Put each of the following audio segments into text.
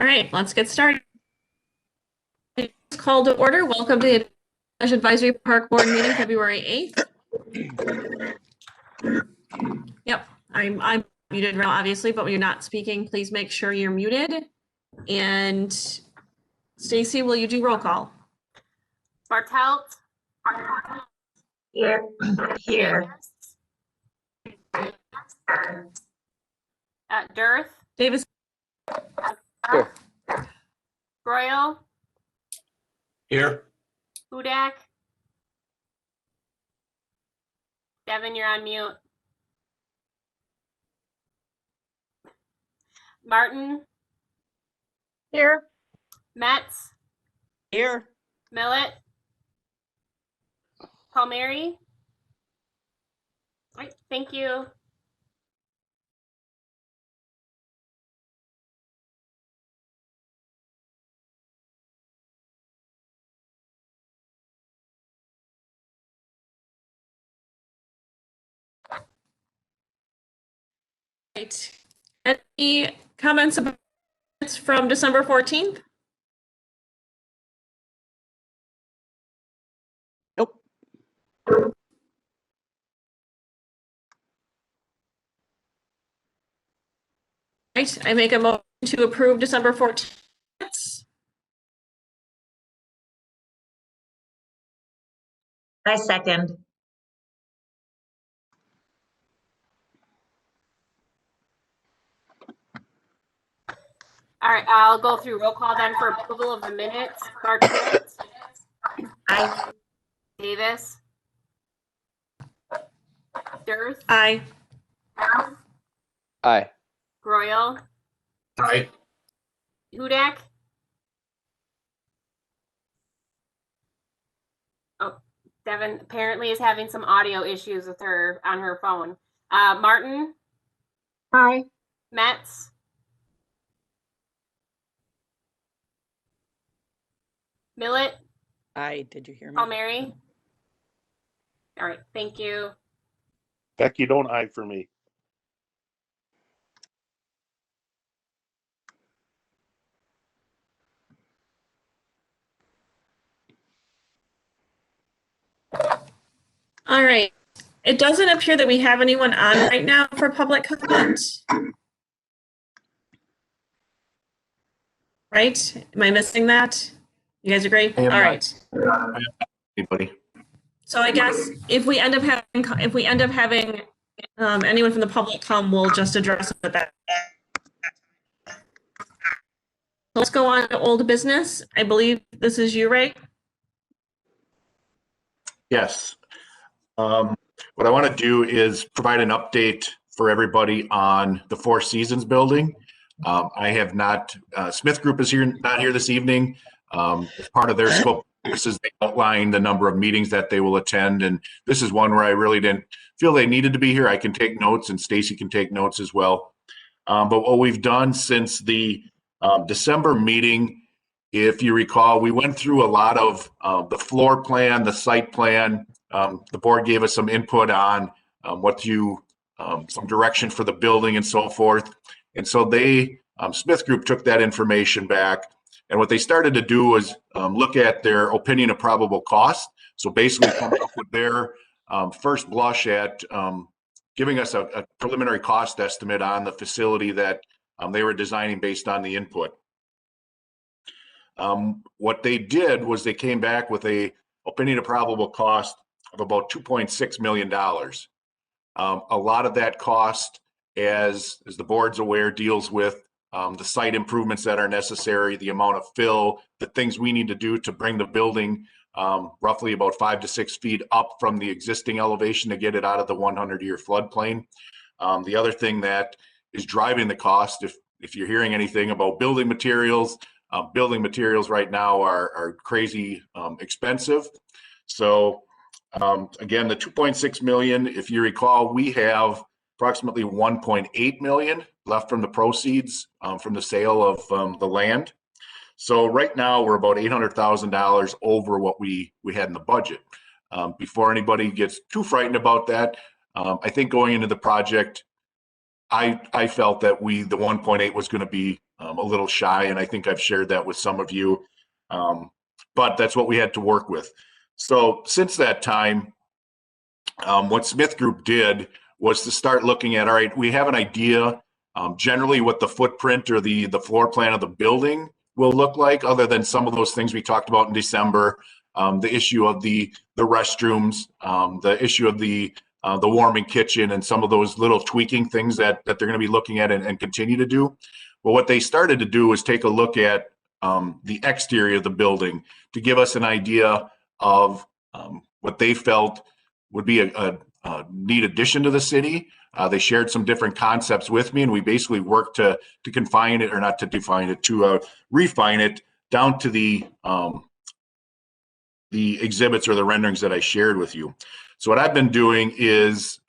All right, let's get started. It's called to order. Welcome to the Oshkosh Advisory Park Board meeting, February 8th. Yep, I'm muted now, obviously, but when you're not speaking, please make sure you're muted. And Stacy, will you do roll call? Bartelt. Here. Here. Dearth. Davis. Here. Broyle. Here. Hudak. Devin, you're on mute. Martin. Here. Metz. Here. Millet. Palmieri. All right, thank you. Right. Any comments about minutes from December 14th? Nope. Right, I make a motion to approve December 14th. I second. All right, I'll go through roll call then for approval of the minutes. Bartelt. Aye. Davis. Dearth. Aye. Aye. Broyle. Aye. Hudak. Oh, Devin apparently is having some audio issues with her on her phone. Martin. Aye. Metz. Millet. Aye. Did you hear me? Palmieri. All right, thank you. Becky, don't aye for me. All right. It doesn't appear that we have anyone on right now for public comment. Right? Am I missing that? You guys agree? I am All not. right. Anybody? So I guess if we end up having anyone from the public come, we'll just address it at that. Let's go on to old business. I believe this is you, Ray. Yes. What I want to do is provide an update for everybody on the Four Seasons building. I have not, Smith Group is not here this evening. As part of their scope, this is they outline the number of meetings that they will attend. And this is one where I really didn't feel they needed to be here. I can take notes and Stacy can take notes as well. But what we've done since the December meeting, if you recall, we went through a lot of the floor plan, the site plan. The board gave us some input on some direction for the building and so forth. And so Smith Group took that information back. And what they started to do was look at their opinion of probable cost. So basically coming up with their first blush at giving us a preliminary cost estimate on the facility that they were designing based on the input. What they did was they came back with a opinion of probable cost of about $2.6 million. A lot of that cost, as the board's aware, deals with the site improvements that are necessary, the amount of fill, the things we need to do to bring the building roughly about 5 to 6 feet up from the existing elevation to get it out of the 100-year floodplain. The other thing that is driving the cost, if you're hearing anything about building materials right now are crazy expensive. So again, the 2.6 million, if you recall, we have approximately 1.8 million left from the proceeds from the sale of the land. So right now we're about $800,000 over what we had in the budget. Before anybody gets too frightened about that, I think going into the project, I felt that the 1.8 was going to be a little shy, and I think I've shared that with some of you. But that's what we had to work with. So since that time, what Smith Group did was to start looking at, all right, we have an idea generally what the footprint or the floor plan of the building will look like, other than some of those things we talked about in December, the issue of the restrooms, the issue of the warming kitchen, and some of those little tweaking things that they're going to be looking at and continue to do. Well, what they started to do was take a look at the exterior of the building to give us an idea of what they felt would be a neat addition to the city. They shared some different concepts with me, and we basically worked to confine it, or not to define it, to refine it down to the exhibits or the renderings that I shared with you. So what I've been doing is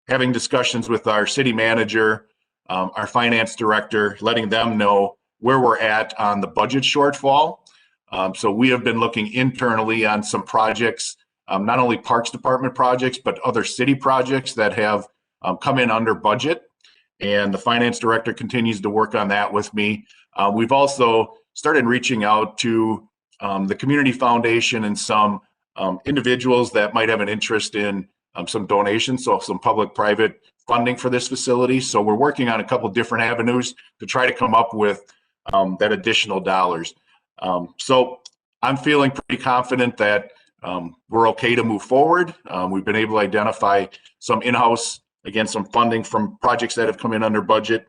having discussions with our city manager, our finance director, letting them know where we're at on the budget shortfall. So we have been looking internally on some projects, not only Parks Department projects, but other city projects that have come in under budget. And the finance director continues to work on that with me. We've also started reaching out to the community foundation and some individuals that might have an interest in some donations, so some public-private funding for this facility. So we're working on a couple different avenues to try to come up with that additional dollars. So I'm feeling pretty confident that we're okay to move forward. We've been able to identify some in-house, again, some funding from projects that have come in under budget.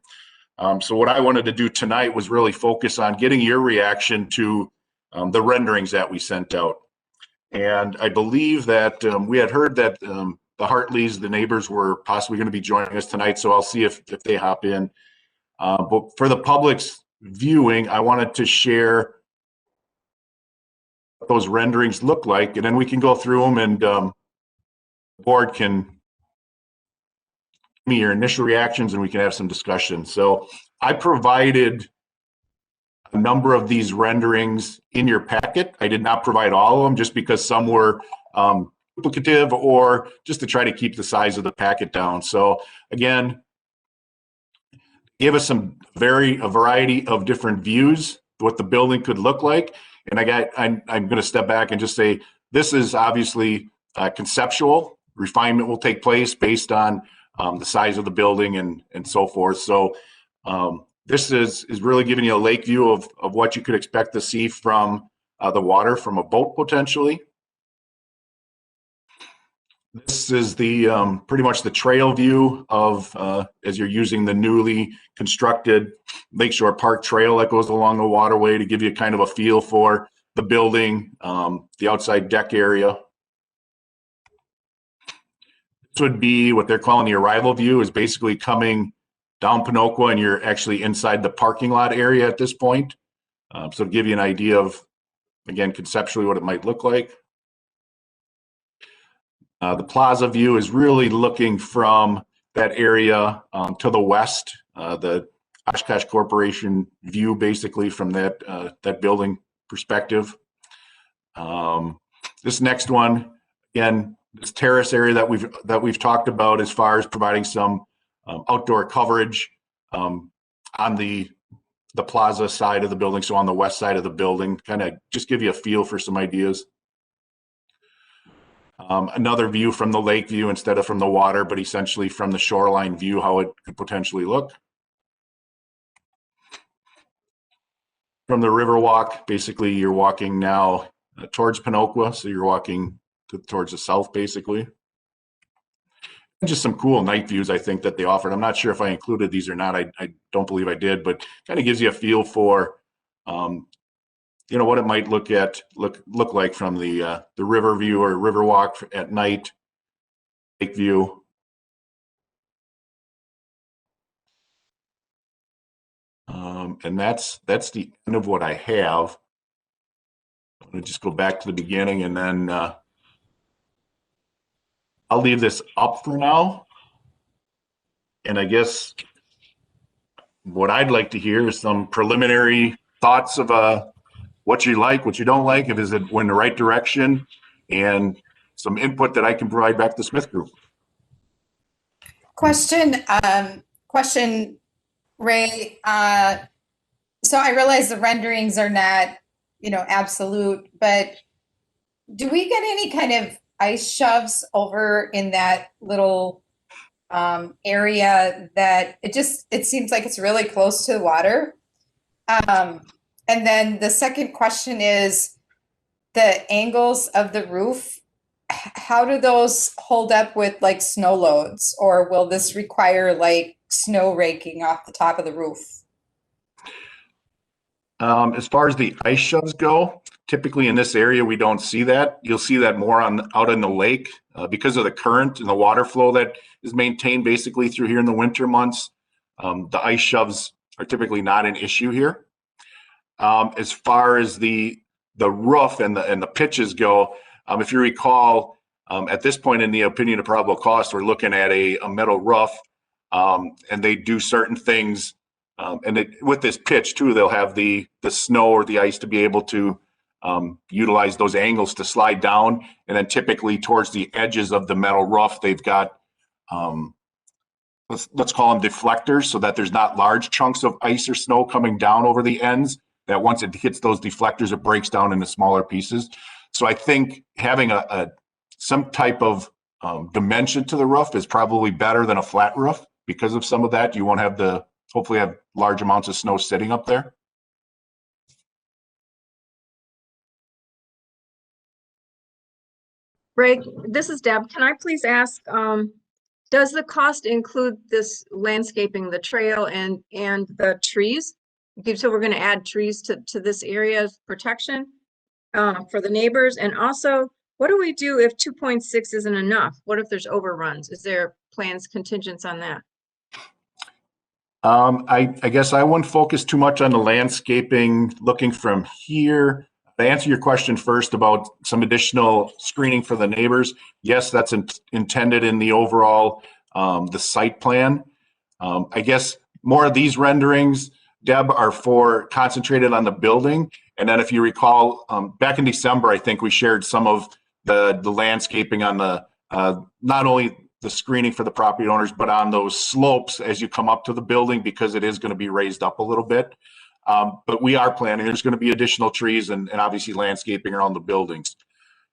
So what I wanted to do tonight was really focus on getting your reaction to the renderings that we sent out. And I believe that we had heard that the Hartleys, the neighbors, were possibly going to be joining us tonight. So I'll see if they hop in. But for the public's viewing, I wanted to share what those renderings look like, and then we can go through them, and the board can give me your initial reactions, and we can have some discussion. So I provided a number of these renderings in your packet. I did not provide all of them just because some were duplicative, or just to try to keep the size of the packet down. So again, give us a variety of different views, what the building could look like. And I'm going to step back and just say, this is obviously conceptual. Refinement will take place based on the size of the building and so forth. So this is really giving you a lake view of what you could expect to see from the water from a boat potentially. This is the pretty much the trail view of as you're using the newly constructed Lakeshore Park Trail that goes along the waterway to give you kind of a feel for the building, the outside deck area. This would be what they're calling the arrival view, is basically coming down Pinocchio and you're actually inside the parking lot area at this point. So to give you an idea of, again, conceptually what it might look like. The plaza view is really looking from that area to the west, the Oshkosh Corporation view, basically from that building perspective. This next one, again, this terrace area that we've talked about as far as providing some outdoor coverage on the plaza side of the building, so on the west side of the building, kind of just give you a feel for some ideas. Another view from the lake view instead of from the water, but essentially from the shoreline view, how it could potentially look. From the Riverwalk, basically you're walking now towards Pinocchio, so you're walking towards the south, basically. And just some cool night views, I think, that they offered. I'm not sure if I included these or not. I don't believe I did, but kind of gives you a feel for you know, what it might look like from the river view or Riverwalk at night, lake view. And that's the end of what I have. I'm going to just go back to the beginning, and then I'll leave this up for now. And I guess what I'd like to hear is some preliminary thoughts of what you like, what you don't like, if it went in the right direction, and some input that I can provide back to the Smith Group. Question, Ray. So I realize the renderings are not, absolute, but do we get any kind of ice shoves over in that little area that it seems like it's really close to the water? And then the second question is the angles of the roof. How do those hold up with like snow loads, or will this require like snow raking off the top of the roof? As far as the ice shoves go, typically in this area, we don't see that. You'll see that more out in the lake because of the current and the water flow that is maintained basically through here in the winter months. The ice shoves are typically not an issue here. As far as the roof and the pitches go, if you recall, at this point in the opinion of probable cost, we're looking at a metal roof, and they do certain things. With this pitch too, they'll have the snow or the ice to be able to utilize those angles to slide down. And then typically towards the edges of the metal roof, they've got, let's call them deflectors, so that there's not large chunks of ice or snow coming down over the ends, that once it hits those deflectors, it breaks down into smaller pieces. So I think having some type of dimension to the roof is probably better than a flat roof. Because of some of that, you won't have hopefully have large amounts of snow sitting up there. Ray, this is Deb. Can I please ask, does the cost include this landscaping, the trail and the trees? So we're going to add trees to this area of protection for the neighbors. And also, what do we do if 2.6 isn't enough? What if there's overruns? Is there plans contingents on that? I guess I wouldn't focus too much on the landscaping looking from here. To answer your question first about some additional screening for the neighbors, yes, that's intended in the overall the site plan. I guess more of these renderings, Deb, are concentrated on the building. And then if you recall, back in December, I think we shared some of the landscaping on the not only the screening for the property owners, but on those slopes as you come up to the building, because it is going to be raised up a little bit. But we are planning, there's going to be additional trees and obviously landscaping around the buildings.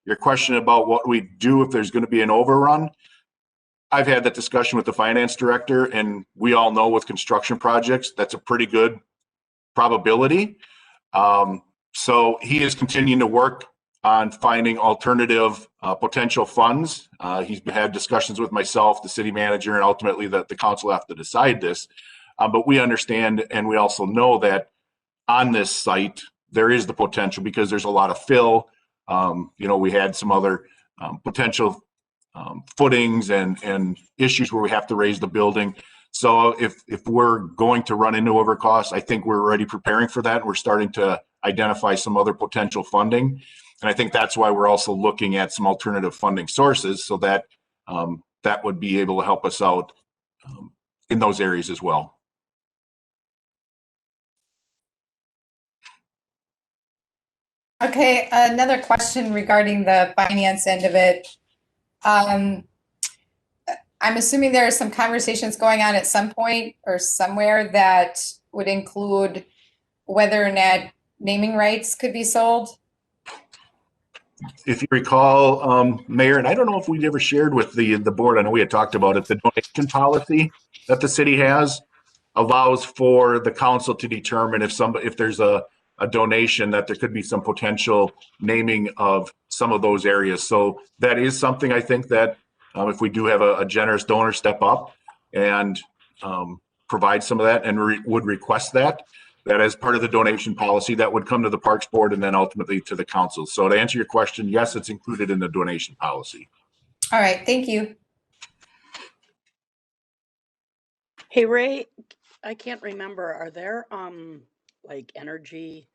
Your question about what we do if there's going to be an overrun, I've had that discussion with the finance director, and we all know with construction projects, that's a pretty good probability. So he is continuing to work on finding alternative potential funds. He's had discussions with myself, the city manager, and ultimately the council have to decide this. But we understand, and we also know that on this site, there is the potential, because there's a lot of fill. We had some other potential footings and issues where we have to raise the building. So if we're going to run into overcosts, I think we're already preparing for that. We're starting to identify some other potential funding. And I think that's why we're also looking at some alternative funding sources, so that that would be able to help us out in those areas as well. Okay, another question regarding the finance end of it. I'm assuming there are some conversations going on at some point or somewhere that would include whether or not naming rights could be sold. If you recall, Mayor, and I don't know if we'd ever shared with the board, I know we had talked about it, the donation policy that the city has allows for the council to determine if there's a donation, that there could be some potential naming of some of those areas. So that is something I think that if we do have a generous donor step up and provide some of that and would request that as part of the donation policy, that would come to the Parks Board and then ultimately to the council. So to answer your question, yes, it's included in the donation policy. All right, thank you. Hey, Ray, I can't remember. Are there like energy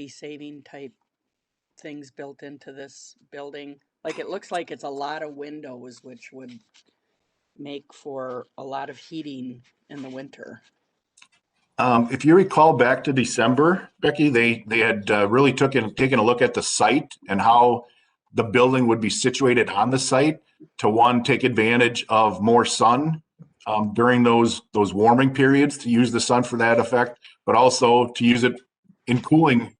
saving type things built into this building? Like, it looks like it's a lot of windows, which would make for a lot of heating in the winter. If you recall back to December, Becky, they had really taken a look at the site and how the building would be situated on the site to, one, take advantage of more sun during those warming periods to use the sun for that effect, but also to use it in cooling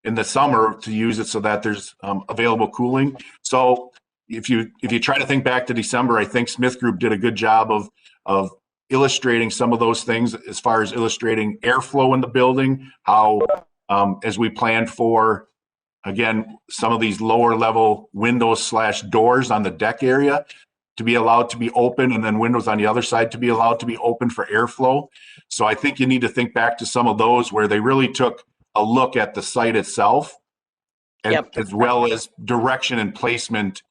in the summer to use it so that there's available cooling. So if you try to think back to December, I think Smith Group did a good job of illustrating some of those things as far as illustrating airflow in the building, how as we planned for, again, some of these lower level windows / doors on the deck area to be allowed to be open, and then windows on the other side to be allowed to be open for airflow. So I think you need to think back to some of those where they really took a look at the site itself, and Yep. as well as direction and placement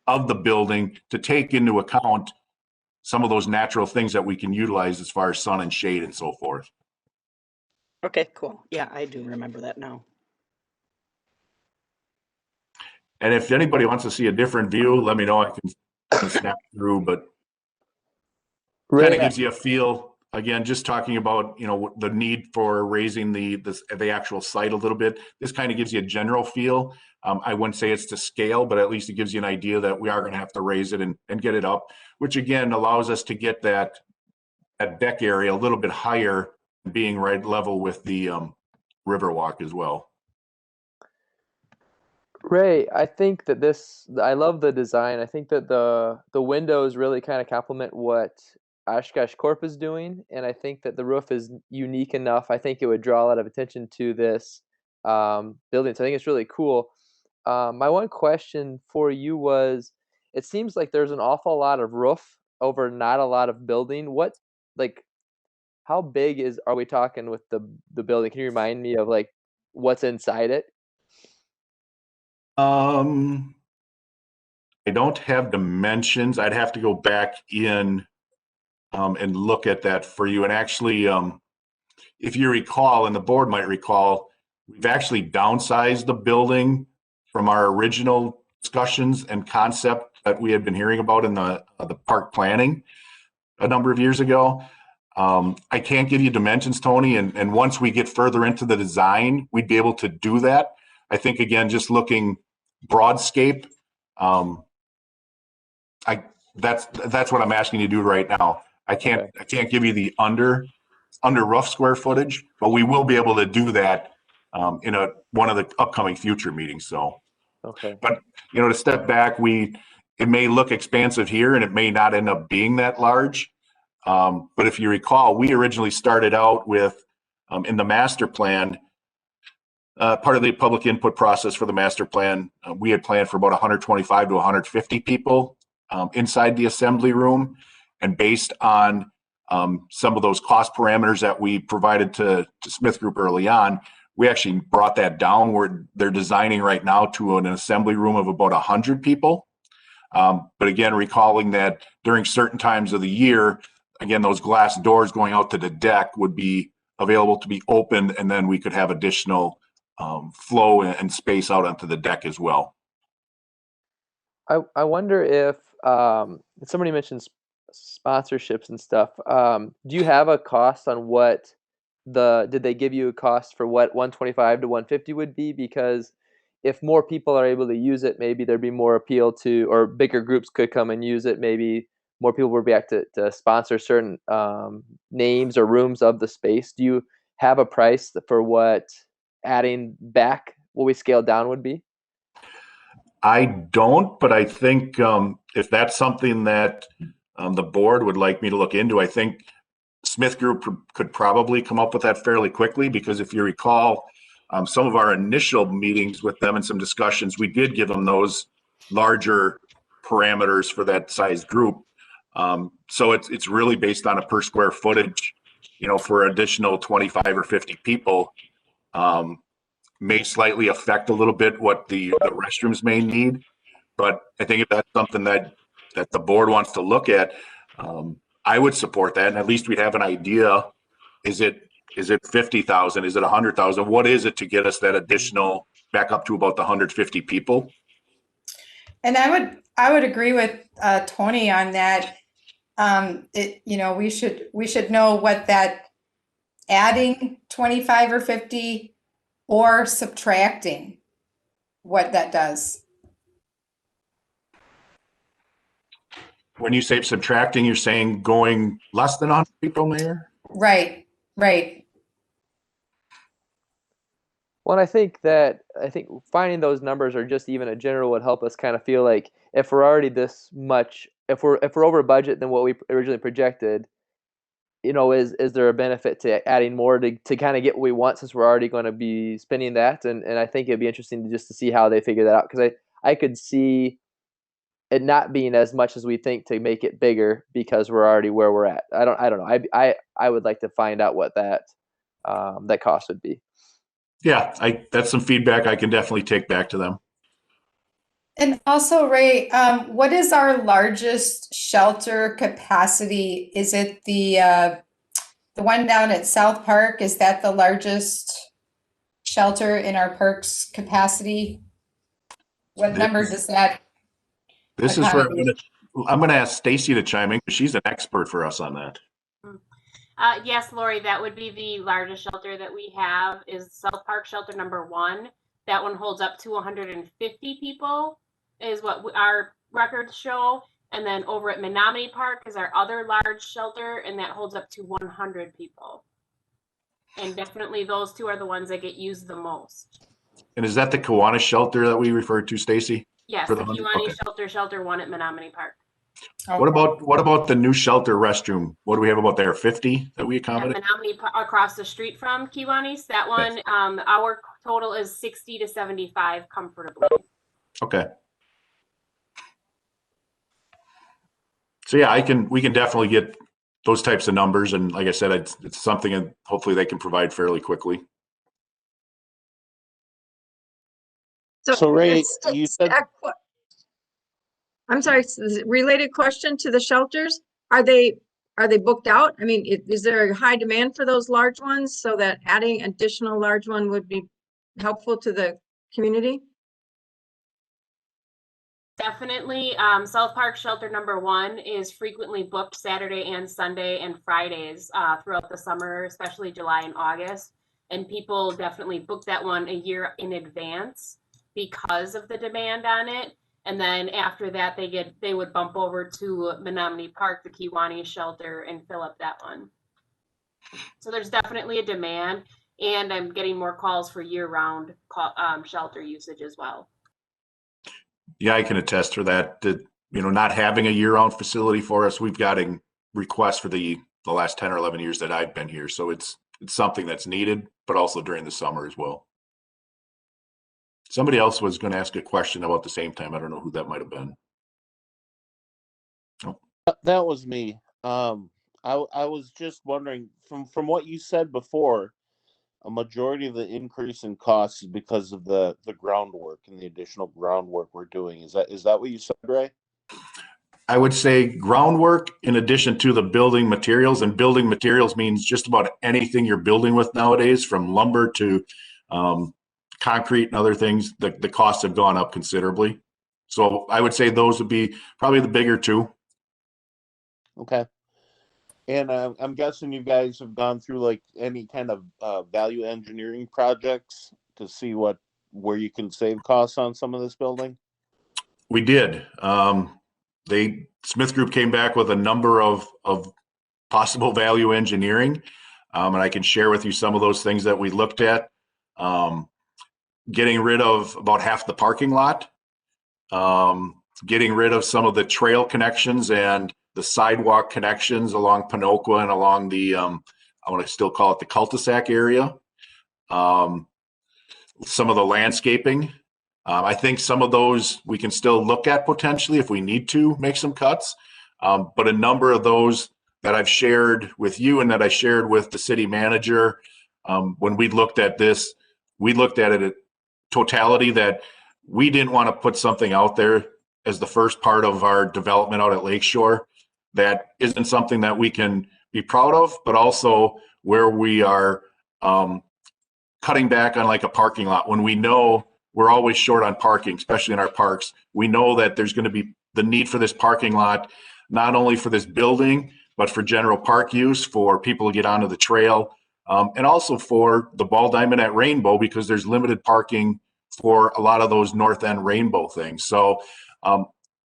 of the building to take into account some of those natural things that we can utilize as far as sun and shade and so forth. Okay, cool. Yeah, I do remember that now. And if anybody wants to see a different view, let me know. I can snap through, but kind of gives you a feel. Again, just talking about, the need for raising the actual site a little bit. This kind of gives you a general feel. I wouldn't say it's to scale, but at least it gives you an idea that we are going to have to raise it and get it up, which again allows us to get that deck area a little bit higher, being right level with the Riverwalk as well. Ray, I think that I love the design. I think that the windows really kind of complement what Oshkosh Corp is doing, and I think that the roof is unique enough. I think it would draw a lot of attention to this building. So I think it's really cool. My one question for you was, it seems like there's an awful lot of roof over not a lot of building. How big are we talking with the building? Can you remind me of what's inside it? I don't have dimensions. I'd have to go back in and look at that for you. And actually, if you recall, and the board might recall, we've actually downsized the building from our original discussions and concept that we had been hearing about in the park planning a number of years ago. I can't give you dimensions, Tony, and once we get further into the design, we'd be able to do that. I think, again, just looking broadscape, that's what I'm asking you to do right now. I can't give you the under roof square footage, but we will be able to do that in one of the upcoming future meetings. So, but to step back, it may look expansive here, and it may not end up being that large. But if you recall, we originally started out with in the master plan. Part of the public input process for the master plan, we had planned for about 125 to 150 people inside the assembly room. And based on some of those cost parameters that we provided to Smith Group early on, we actually brought that down where they're designing right now to an assembly room of about 100 people. But again, recalling that during certain times of the year, again, those glass doors going out to the deck would be available to be opened, and then we could have additional flow and space out onto the deck as well. I wonder if somebody mentioned sponsorships and stuff. Do you have a cost on what did they give you a cost for what 125 to 150 would be? Because if more people are able to use it, maybe there'd be more appeal to, or bigger groups could come and use it. Maybe more people would be able to sponsor certain names or rooms of the space. Do you have a price for what adding back what we scaled down would be? I don't, but I think if that's something that the board would like me to look into, I think Smith Group could probably come up with that fairly quickly, because if you recall, some of our initial meetings with them and some discussions, we did give them those larger parameters for that size group. So it's really based on a per square footage, for additional 25 or 50 people. May slightly affect a little bit what the restrooms may need, but I think if that's something that the board wants to look at, I would support that, and at least we'd have an idea. Is it 50,000? Is it 100,000? What is it to get us that additional back up to about the 150 people? And I would agree with Tony on that. We should know what that adding 25 or 50 or subtracting what that does. When you say subtracting, you're saying going less than 100 people, Mayor? Right, right. Well, I think finding those numbers or just even a general would help us kind of feel like if we're already this much, if we're over budget than what we originally projected, is there a benefit to adding more to kind of get what we want since we're already going to be spending that? And I think it'd be interesting to see how they figure that out, because I could see it not being as much as we think to make it bigger because we're already where we're at. I don't know. I would like to find out what that cost would be. Yeah, that's some feedback I can definitely take back to them. And also, Ray, what is our largest shelter capacity? Is it the one down at South Park? Is that the largest shelter in our parks capacity? What number does that? This is where I'm going to ask Stacy to chime in, because she's an expert for us on that. Yes, Lori, that would be the largest shelter that we have is South Park Shelter number 1. That one holds up to 150 people is what our records show. And then over at Menominee Park is our other large shelter, and that holds up to 100 people. And definitely those two are the ones that get used the most. And is that the Kiwanis shelter that we referred to, Stacy? Yes, the Kiwanis shelter 1 at Menominee Park. Oh, What about the new shelter restroom? What do we have about there? 50 that we accommodate? Menominee across the street from Kiwanis. That one, our total is 60 to 75 comfortably. Okay. So yeah, we can definitely get those types of numbers, and like I said, it's something that hopefully they can provide fairly quickly. So Ray, you said. I'm sorry, related question to the shelters. Are they booked out? I mean, is there a high demand for those large ones so that adding additional large one would be helpful to the community? Definitely. South Park Shelter number 1 is frequently booked Saturday and Sunday and Fridays throughout the summer, especially July and August. And people definitely book that one a year in advance because of the demand on it. And then after that, they would bump over to Menominee Park, the Kiwanis shelter, and fill up that one. So there's definitely a demand, and I'm getting more calls for year-round shelter usage as well. Yeah, I can attest for that. Not having a year-round facility for us, we've gotten requests for the last 10 or 11 years that I've been here. So it's something that's needed, but also during the summer as well. Somebody else was going to ask a question about the same time. I don't know who that might have been. Oh. That was me. I was just wondering, from what you said before, a majority of the increase in costs is because of the groundwork and the additional groundwork we're doing. Is that what you said, Ray? I would say groundwork in addition to the building materials, and building materials means just about anything you're building with nowadays, from lumber to concrete and other things. The costs have gone up considerably. So I would say those would be probably the bigger two. Okay. And I'm guessing you guys have gone through like any kind of value engineering projects to see where you can save costs on some of this building? We did. Smith Group came back with a number of possible value engineering, and I can share with you some of those things that we looked at. Getting rid of about half the parking lot, getting rid of some of the trail connections and the sidewalk connections along Panoqua and along the, I want to still call it the cul-de-sac area. Some of the landscaping. I think some of those we can still look at potentially if we need to make some cuts. But a number of those that I've shared with you and that I shared with the city manager, when we looked at this, we looked at it at totality, that we didn't want to put something out there as the first part of our development out at Lakeshore that isn't something that we can be proud of, but also where we are cutting back on like a parking lot when we know we're always short on parking, especially in our parks. We know that there's going to be the need for this parking lot, not only for this building, but for general park use, for people to get onto the trail, and also for the ball diamond at Rainbow, because there's limited parking for a lot of those north end Rainbow things. So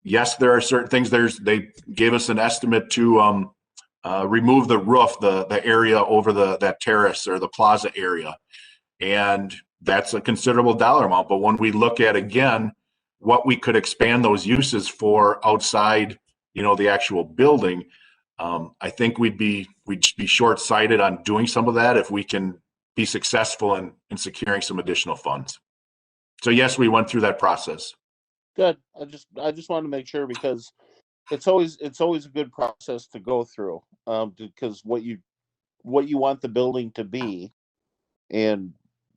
yes, there are certain things. They gave us an estimate to remove the roof, the area over that terrace or the plaza area, and that's a considerable dollar amount. But when we look at again what we could expand those uses for outside, the actual building, I think we'd be short-sighted on doing some of that if we can be successful in securing some additional funds. So yes, we went through that process. Good. I just wanted to make sure, because it's always a good process to go through, because what you want the building to be, and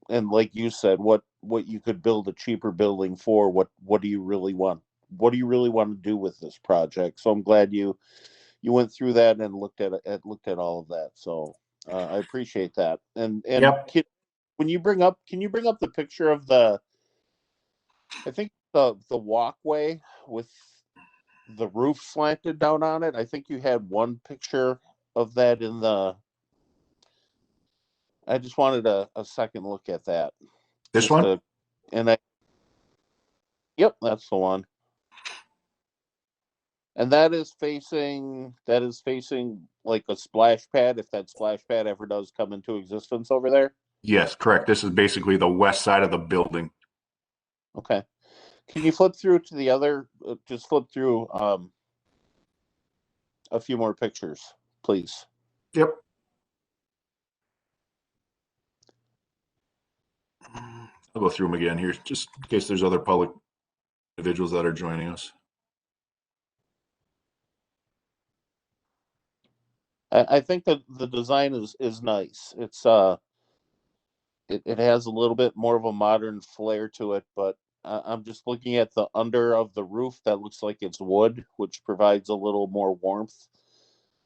like you said, what you could build a cheaper building for. What do you really want? What do you really want to do with this project? So I'm glad you went through that and looked at all of that. So I appreciate that. And Yep. can you bring up the picture of I think the walkway with the roof slanted down on it? I think you had one picture of that I just wanted a second look at that. This one? Yep, that's the one. And that is facing like a splash pad, if that splash pad ever does come into existence over there. Yes, correct. This is basically the west side of the building. Okay. Can you flip through to the other, just flip through a few more pictures, please? Yep. I'll go through them again here, just in case there's other public individuals that are joining us. I think that the design is nice. It's it has a little bit more of a modern flair to it, but I'm just looking at the under of the roof that looks like it's wood, which provides a little more warmth,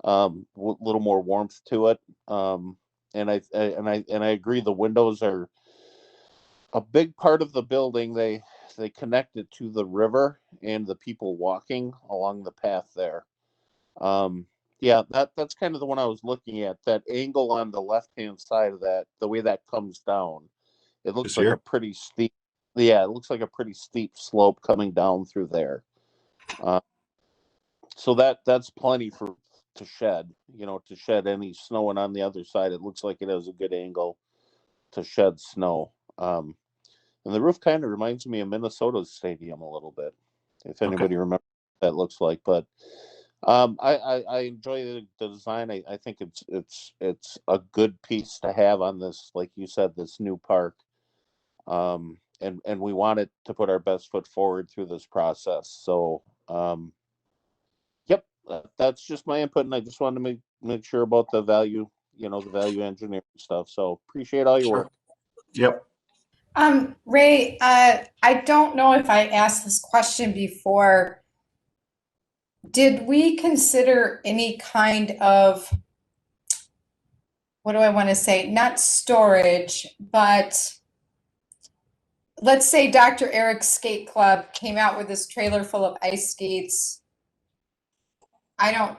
to it. And I agree, the windows are a big part of the building. They connect it to the river and the people walking along the path there. Yeah, that's kind of the one I was looking at. That angle on the left-hand side of that, the way that comes down, it looks like a pretty steep. Yeah, it looks like a pretty steep slope coming down through there. So that's plenty to shed, to shed any snow. And on the other side, it looks like it has a good angle to shed snow. And the roof kind of reminds me of Minnesota's stadium a little bit, if anybody remembers what that looks like. But I enjoy the design. I think it's a good piece to have on this, like you said, this new park. And we wanted to put our best foot forward through this process. So, yep, that's just my input, and I just wanted to make sure about the value, the value engineering stuff. So appreciate all your work. Yep. Ray, I don't know if I asked this question before. Did we consider any kind of, what do I want to say? Not storage, but let's say Dr. Eric's skate club came out with this trailer full of ice skates. And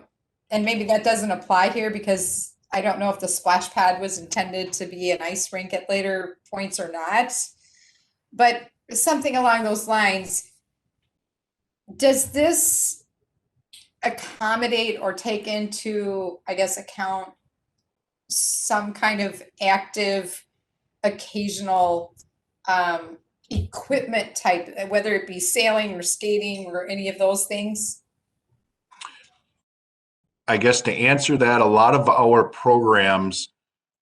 maybe that doesn't apply here because I don't know if the splash pad was intended to be an ice rink at later points or not, but something along those lines. Does this accommodate or take into, I guess, account some kind of active, occasional equipment type, whether it be sailing or skating or any of those things? I guess to answer that, a lot of our programs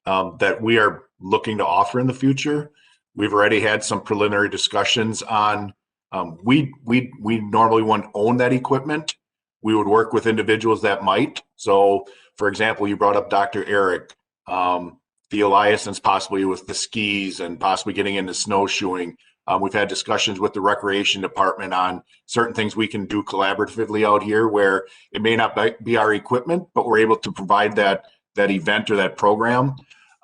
that we are looking to offer in the future, we've already had some preliminary discussions on. We normally wouldn't own that equipment. We would work with individuals that might. So, for example, you brought up Dr. Eric, the Eliasons possibly with the skis and possibly getting into snowshoeing. We've had discussions with the recreation department on certain things we can do collaboratively out here where it may not be our equipment, but we're able to provide that event or that program.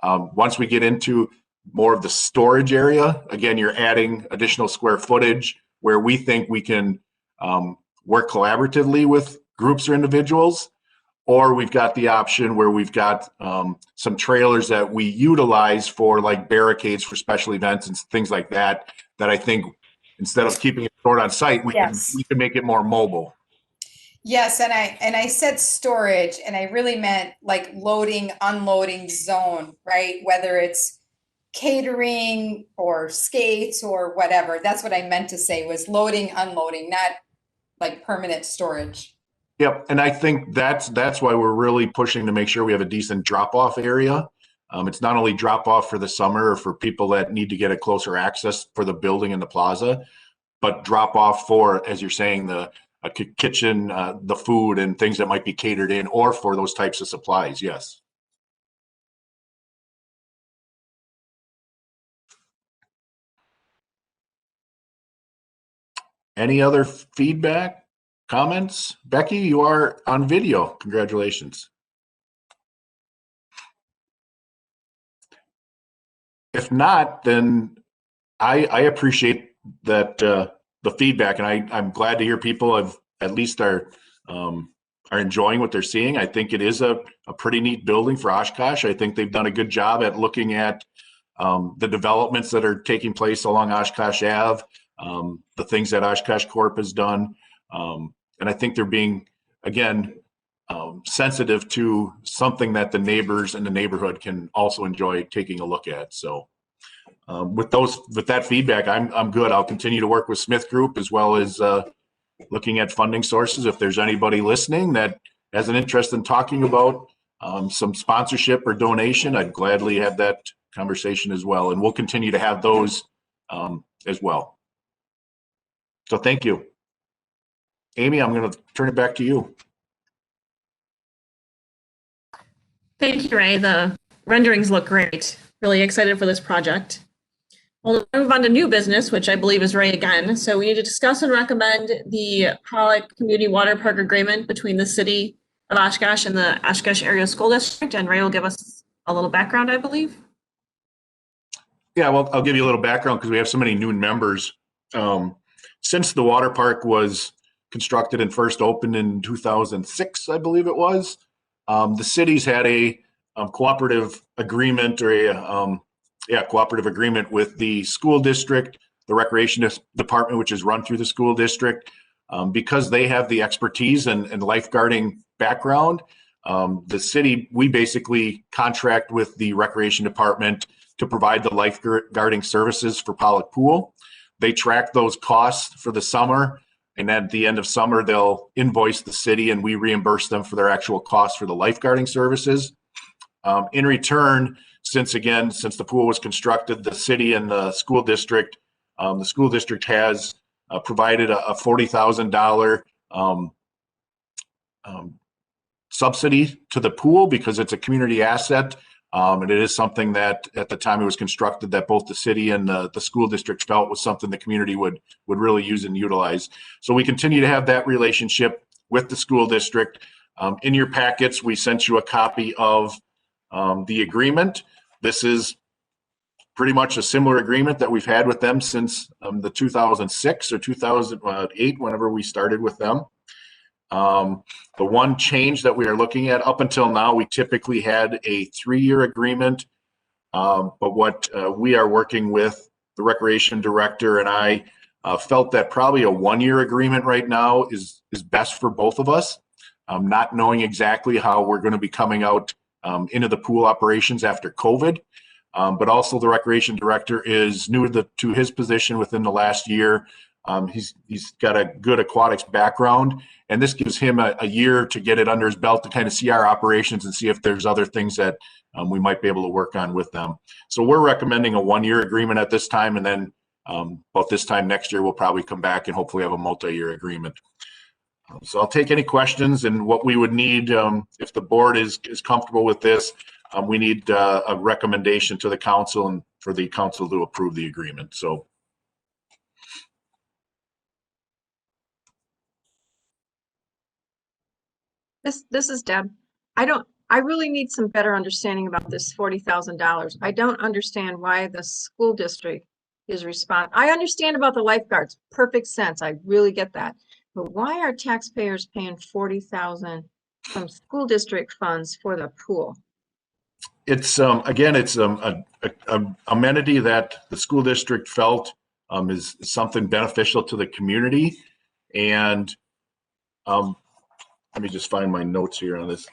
Once we get into more of the storage area, again, you're adding additional square footage where we think we can work collaboratively with groups or individuals. Or we've got the option where we've got some trailers that we utilize for like barricades for special events and things like that, that I think instead of keeping it stored on site, we Yes. can make it more mobile. Yes, and I said storage, and I really meant like loading, unloading zone, right? Whether it's catering or skates or whatever. That's what I meant to say was loading, unloading, not like permanent storage. Yep, and I think that's why we're really pushing to make sure we have a decent drop-off area. It's not only drop-off for the summer or for people that need to get a closer access for the building and the plaza, but drop-off for, as you're saying, the kitchen, the food and things that might be catered in, or for those types of supplies, yes. Any other feedback, comments? Becky, you are on video. Congratulations. If not, then I appreciate that the feedback, and I'm glad to hear people have at least are enjoying what they're seeing. I think it is a pretty neat building for Oshkosh. I think they've done a good job at looking at the developments that are taking place along Oshkosh Ave, the things that Oshkosh Corp has done, and I think they're being, again, sensitive to something that the neighbors in the neighborhood can also enjoy taking a look at. So with that feedback, I'm good. I'll continue to work with Smith Group as well as looking at funding sources. If there's anybody listening that has an interest in talking about some sponsorship or donation, I'd gladly have that conversation as well. And we'll continue to have those as well. So thank you. Amy, I'm going to turn it back to you. Thank you, Ray. The renderings look great. Really excited for this project. We'll move on to new business, which I believe is Ray again. So we need to discuss and recommend the Pollock Community Water Park Agreement between the City of Oshkosh and the Oshkosh Area School District. And Ray will give us a little background, I believe. Yeah, well, I'll give you a little background because we have so many new members. Since the water park was constructed and first opened in 2006, I believe it was, the city's had a cooperative agreement or a cooperative agreement with the school district, the recreation department, which is run through the school district, because they have the expertise and lifeguarding background. The city, we basically contract with the recreation department to provide the lifeguarding services for Pollock Pool. They track those costs for the summer, and at the end of summer, they'll invoice the city and we reimburse them for their actual costs for the lifeguarding services. In return, since the pool was constructed, the city and the school district has provided a $40,000 subsidy to the pool because it's a community asset. And it is something that at the time it was constructed that both the city and the school district felt was something the community would really use and utilize. So we continue to have that relationship with the school district. In your packets, we sent you a copy of the agreement. This is pretty much a similar agreement that we've had with them since the 2006 or 2008, whenever we started with them. The one change that we are looking at, up until now, we typically had a 3-year agreement. But what we are working with the recreation director and I felt that probably a 1-year agreement right now is best for both of us. Not knowing exactly how we're going to be coming out into the pool operations after COVID. But also the recreation director is new to his position within the last year. He's got a good aquatics background, and this gives him a year to get it under his belt to kind of see our operations and see if there's other things that we might be able to work on with them. So we're recommending a 1-year agreement at this time, and then about this time next year, we'll probably come back and hopefully have a multi-year agreement. So I'll take any questions, and what we would need, if the board is comfortable with this, we need a recommendation to the council and for the council to approve the agreement. So. This is Deb. I really need some better understanding about this $40,000. I don't understand why the school district is I understand about the lifeguards, perfect sense. I really get that. But why are taxpayers paying $40,000 from school district funds for the pool? It's again, it's a amenity that the school district felt is something beneficial to the community. And let me just find my notes here on this.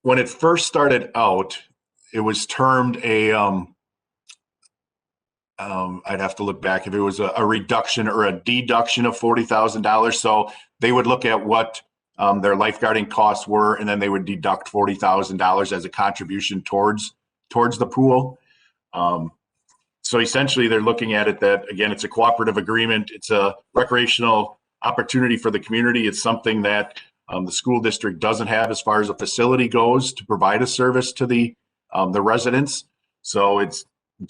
When it first started out, it was termed a, I'd have to look back if it was a reduction or a deduction of $40,000. So they would look at what their lifeguarding costs were, and then they would deduct $40,000 as a contribution towards the pool. So essentially, they're looking at it that, again, it's a cooperative agreement. It's a recreational opportunity for the community. It's something that the school district doesn't have as far as a facility goes to provide a service to the residents. So it's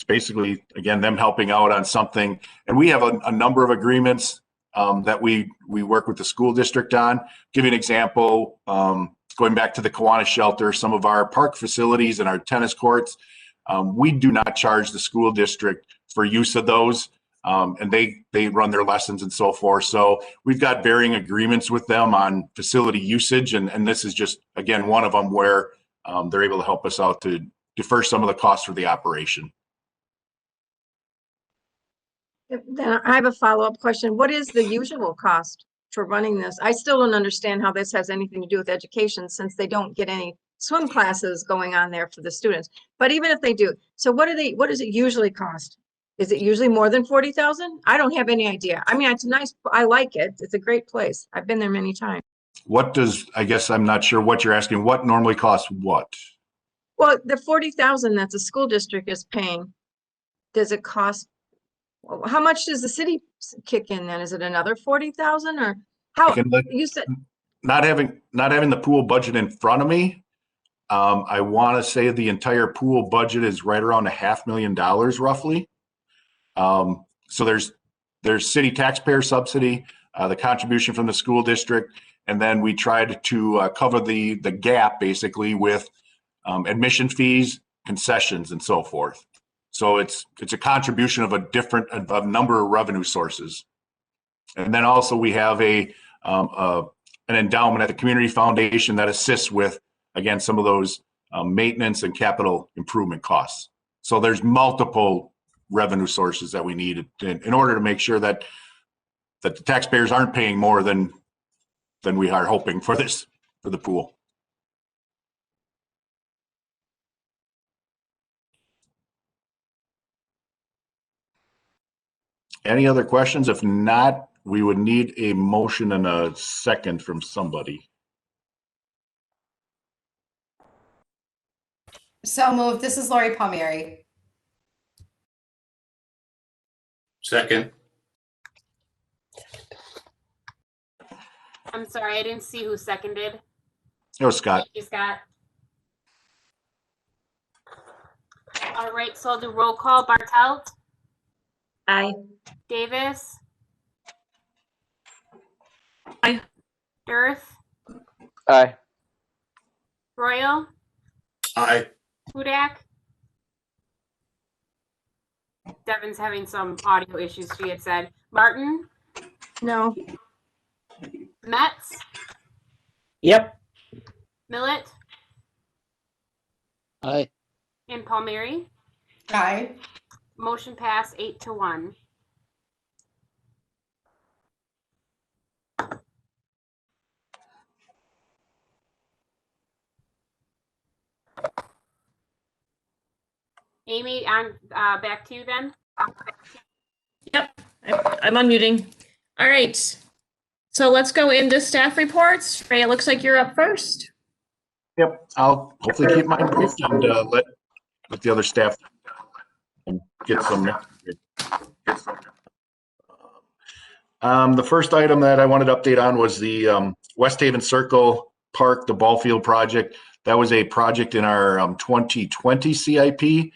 basically, again, them helping out on something. And we have a number of agreements that we work with the school district on. Give you an example, going back to the Kiwanis shelter, some of our park facilities and our tennis courts, we do not charge the school district for use of those. And they run their lessons and so forth. So we've got varying agreements with them on facility usage. And this is just, again, one of them where they're able to help us out to defer some of the costs for the operation. Then I have a follow-up question. What is the usual cost for running this? I still don't understand how this has anything to do with education, since they don't get any swim classes going on there for the students. But even if they do, so what does it usually cost? Is it usually more than 40,000? I don't have any idea. I mean, it's nice. I like it. It's a great place. I've been there many times. I guess I'm not sure what you're asking. What normally costs what? Well, the 40,000 that the school district is paying, does it cost? How much does the city kick in then? Is it another 40,000 or how? You said not having the pool budget in front of me. I want to say the entire pool budget is right around $500,000 roughly. So there's city taxpayer subsidy, the contribution from the school district, and then we tried to cover the gap basically with admission fees, concessions, and so forth. So it's a contribution of a number of revenue sources. And then also we have an endowment at the community foundation that assists with, again, some of those maintenance and capital improvement costs. So there's multiple revenue sources that we need in order to make sure that the taxpayers aren't paying more than we are hoping for the pool. Any other questions? If not, we would need a motion and a second from somebody. So moved. This is Lori Palmieri. Second. I'm sorry, I didn't see who seconded. It was Scott. Thank you, Scott. All right, so I'll do roll call. Bartelt, aye. Davis, Aye. Dirth, Aye. Royal, Aye. Hudak. Devin's having some audio issues, she had said. Martin, No. Metz, Yep. Millet, Aye. and Palmieri. Aye. Motion passed 8-1. Amy, on back to you then. Yep, I'm unmuting. All right. So let's go into staff reports. Ray, it looks like you're up first. Yep, I'll hopefully keep mine brief and let the other staff get some. The first item that I wanted to update on was the Westhaven Circle Park, the ball field project. That was a project in our 2020 CIP.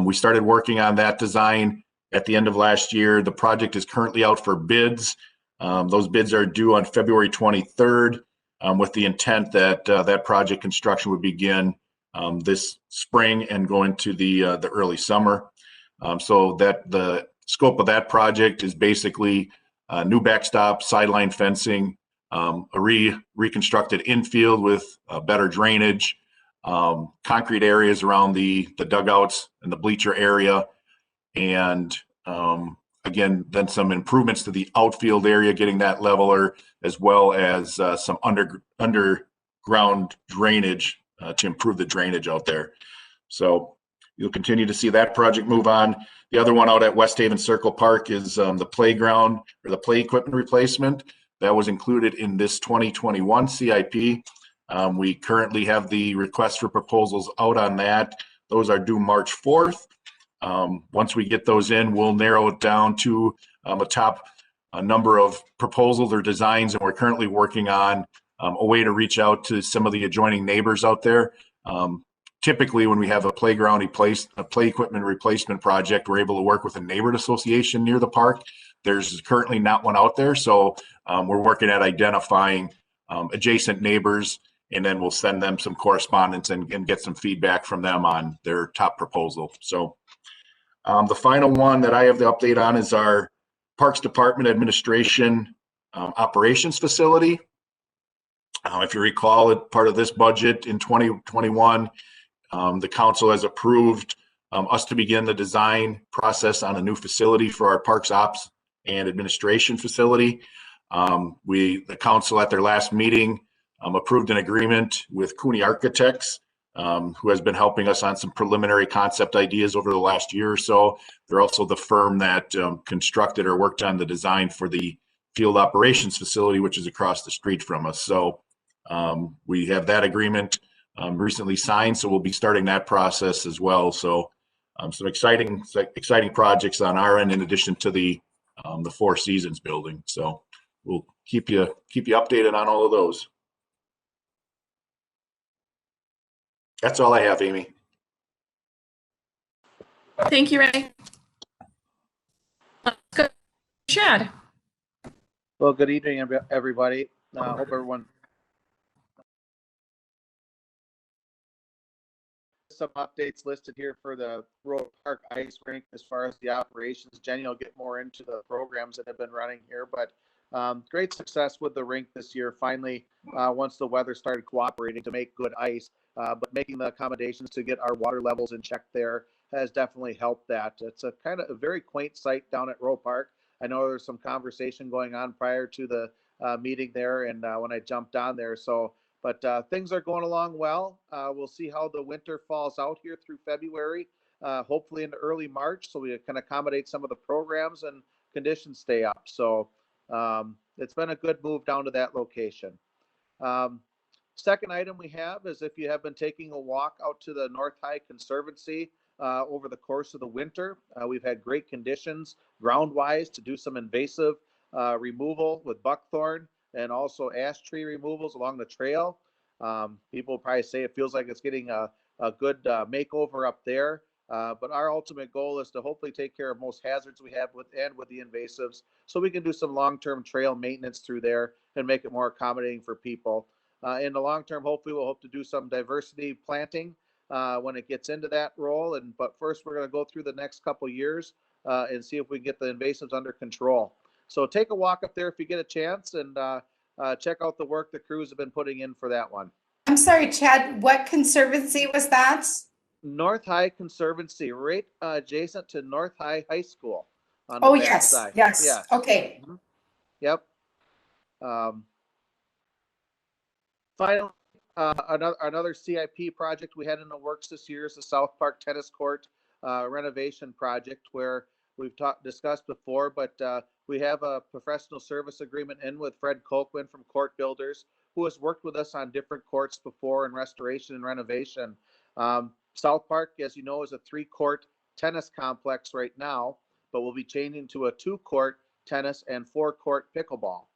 We started working on that design at the end of last year. The project is currently out for bids. Those bids are due on February 23rd, with the intent that that project construction would begin this spring and go into the early summer. So that the scope of that project is basically new backstop, sideline fencing, a reconstructed infield with better drainage, concrete areas around the dugouts and the bleacher area. And again, then some improvements to the outfield area, getting that leveler, as well as some underground drainage to improve the drainage out there. So you'll continue to see that project move on. The other one out at Westhaven Circle Park is the playground or the play equipment replacement. That was included in this 2021 CIP. We currently have the request for proposals out on that. Those are due March 4th. Once we get those in, we'll narrow it down to a number of proposals or designs, and we're currently working on a way to reach out to some of the adjoining neighbors out there. Typically, when we have a play equipment replacement project, we're able to work with a neighborhood association near the park. There's currently not one out there, so we're working at identifying adjacent neighbors, and then we'll send them some correspondence and get some feedback from them on their top proposal. So the final one that I have the update on is our Parks Department Administration Operations Facility. If you recall, part of this budget in 2021, the council has approved us to begin the design process on a new facility for our Parks Ops and Administration facility. The council at their last meeting approved an agreement with Cooney Architects, who has been helping us on some preliminary concept ideas over the last year or so. They're also the firm that constructed or worked on the design for the field operations facility, which is across the street from us. So we have that agreement recently signed, so we'll be starting that process as well. So some exciting projects on our end, in addition to the Four Seasons building. So we'll keep you updated on all of those. That's all I have, Amy. Thank you, Ray. Let's go, Chad. Well, good evening, everybody. Hope everyone. Some updates listed here for the Road Park Ice Rink as far as the operations. Jenny will get more into the programs that have been running here, but great success with the rink this year. Finally, once the weather started cooperating to make good ice, but making the accommodations to get our water levels in check there has definitely helped that. It's a kind of a very quaint site down at Road Park. I know there's some conversation going on prior to the meeting there, and when I jumped on there. But things are going along well. We'll see how the winter falls out here through February, hopefully into early March, so we can accommodate some of the programs and conditions stay up. So it's been a good move down to that location. Second item we have is if you have been taking a walk out to the North High Conservancy over the course of the winter, we've had great conditions ground-wise to do some invasive removal with buckthorn and also ash tree removals along the trail. People probably say it feels like it's getting a good makeover up there. But our ultimate goal is to hopefully take care of most hazards we have with the invasives, so we can do some long-term trail maintenance through there and make it more accommodating for people. In the long term, hopefully we'll hope to do some diversity planting when it gets into that role. But first, we're going to go through the next couple years and see if we can get the invasives under control. So take a walk up there if you get a chance, and check out the work the crews have been putting in for that one. I'm sorry, Chad, what conservancy was that? North High Conservancy, right adjacent to North High High School. On the Oh, back yes, side. yes, Yes. okay. Mhm. Yep. Finally, another CIP project we had in the works this year is the South Park Tennis Court renovation project, where we've discussed before, but we have a professional service agreement in with Fred Colquin from Court Builders, who has worked with us on different courts before in restoration and renovation. South Park, as you know, is a 3-court tennis complex right now, but we'll be changing to a 2-court tennis and 4-court pickleball.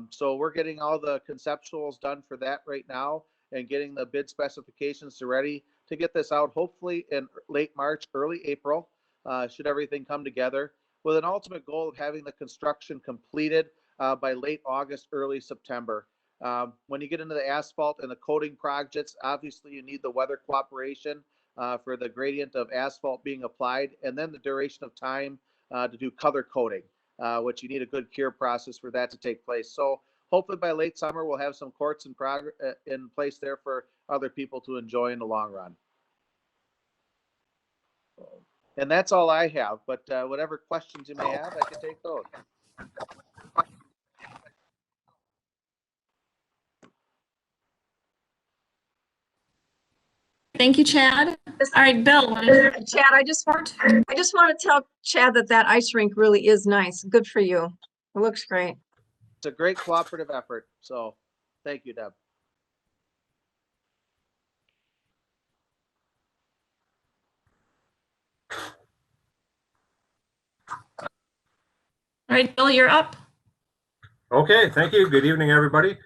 So we're getting all the conceptuals done for that right now and getting the bid specifications ready to get this out hopefully in late March, early April, should everything come together, with an ultimate goal of having the construction completed by late August, early September. When you get into the asphalt and the coating projects, obviously you need the weather cooperation for the gradient of asphalt being applied, and then the duration of time to do color coating, which you need a good cure process for that to take place. So hopefully by late summer, we'll have some courts in place there for other people to enjoy in the long run. And that's all I have, but whatever questions you may have, I can take those. Thank you, Chad. All right, Bill. Chad, I just want to tell Chad that ice rink really is nice. Good for you. It looks great. It's a great cooperative effort. So thank you, Deb. All right, Bill, you're up. Okay, thank you. Good evening, everybody.